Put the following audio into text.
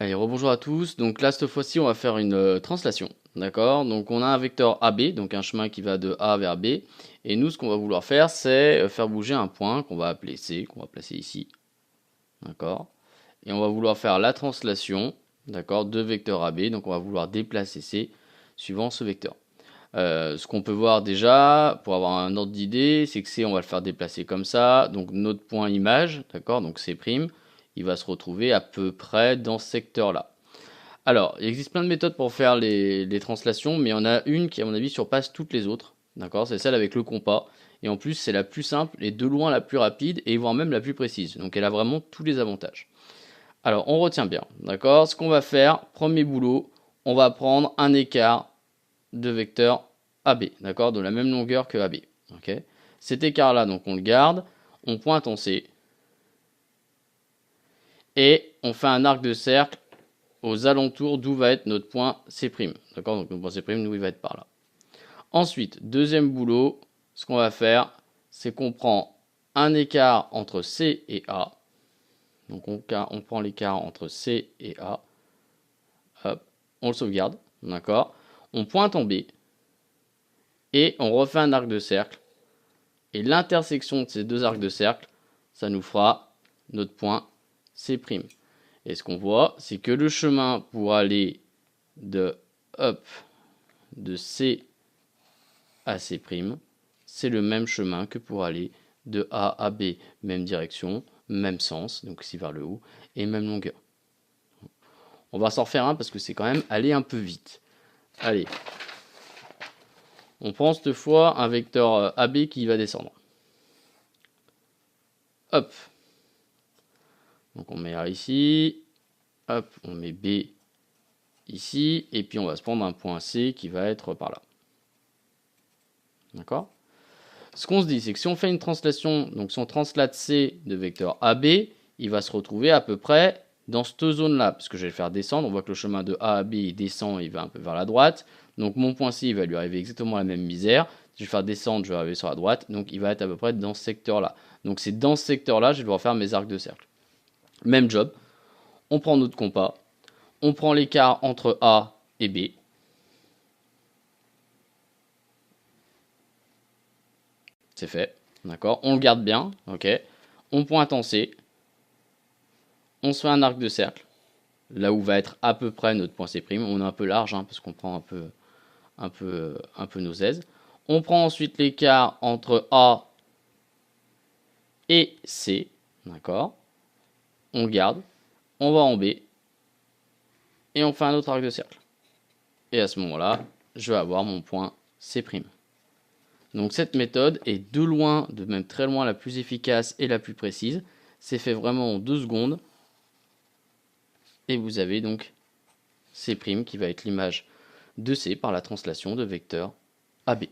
Allez, rebonjour à tous. Donc là, cette fois-ci, on va faire une translation. D'accord? Donc on a un vecteur AB, donc un chemin qui va de A vers B. Et nous, ce qu'on va vouloir faire, c'est faire bouger un point qu'on va appeler C, qu'on va placer ici. D'accord? Et on va vouloir faire la translation, d'accord, de vecteur AB. Donc on va vouloir déplacer C suivant ce vecteur. Ce qu'on peut voir déjà, pour avoir un ordre d'idée, c'est que C, on va le faire déplacer comme ça. Donc notre point image, d'accord, donc C', il va se retrouver à peu près dans ce secteur-là. Alors, il existe plein de méthodes pour faire les translations, mais il y en a une qui, à mon avis, surpasse toutes les autres. D'accord? C'est celle avec le compas. Et en plus, c'est la plus simple et de loin la plus rapide et voire même la plus précise. Donc, elle a vraiment tous les avantages. Alors, on retient bien. D'accord? Ce qu'on va faire, premier boulot, on va prendre un écart de vecteur AB. D'accord? De la même longueur que AB. Ok? Cet écart-là, donc, on le garde. On pointe en C. Et on fait un arc de cercle aux alentours d'où va être notre point C'. D'accord? Donc notre point C', nous, il va être par là. Ensuite, deuxième boulot, ce qu'on va faire, c'est qu'on prend un écart entre C et A. Donc on prend l'écart entre C et A. Hop, on le sauvegarde. D'accord? On pointe en B. Et on refait un arc de cercle. Et l'intersection de ces deux arcs de cercle, ça nous fera notre point C'. Et ce qu'on voit, c'est que le chemin pour aller de C à C', c'est le même chemin que pour aller de A à B, même direction, même sens, donc ici vers le haut, et même longueur. On va s'en refaire un parce que c'est quand même aller un peu vite. Allez, on prend cette fois un vecteur AB qui va descendre. Hop. Donc on met A ici, hop, on met B ici, et puis on va se prendre un point C qui va être par là. D'accord? Ce qu'on se dit, c'est que si on fait une translation, donc si on translate C de vecteur AB, il va se retrouver à peu près dans cette zone-là, parce que je vais le faire descendre. On voit que le chemin de A à B, il descend, il va un peu vers la droite. Donc mon point C, il va lui arriver exactement la même misère. Si je vais faire descendre, je vais arriver sur la droite. Donc il va être à peu près dans ce secteur-là. Donc c'est dans ce secteur-là, je vais devoir faire mes arcs de cercle. Même job. On prend notre compas. On prend l'écart entre A et B. C'est fait. D'accord? On le garde bien. Ok. On pointe en C. On se fait un arc de cercle. Là où va être à peu près notre point C'. On est un peu large, parce qu'on prend un peu nos aises. On prend ensuite l'écart entre A et C. D'accord? On le garde. On va en B. Et on fait un autre arc de cercle. Et à ce moment-là, je vais avoir mon point C'. Donc cette méthode est de loin, de même très loin, la plus efficace et la plus précise. C'est fait vraiment en 2 secondes. Et vous avez donc C' qui va être l'image de C par la translation de vecteur AB.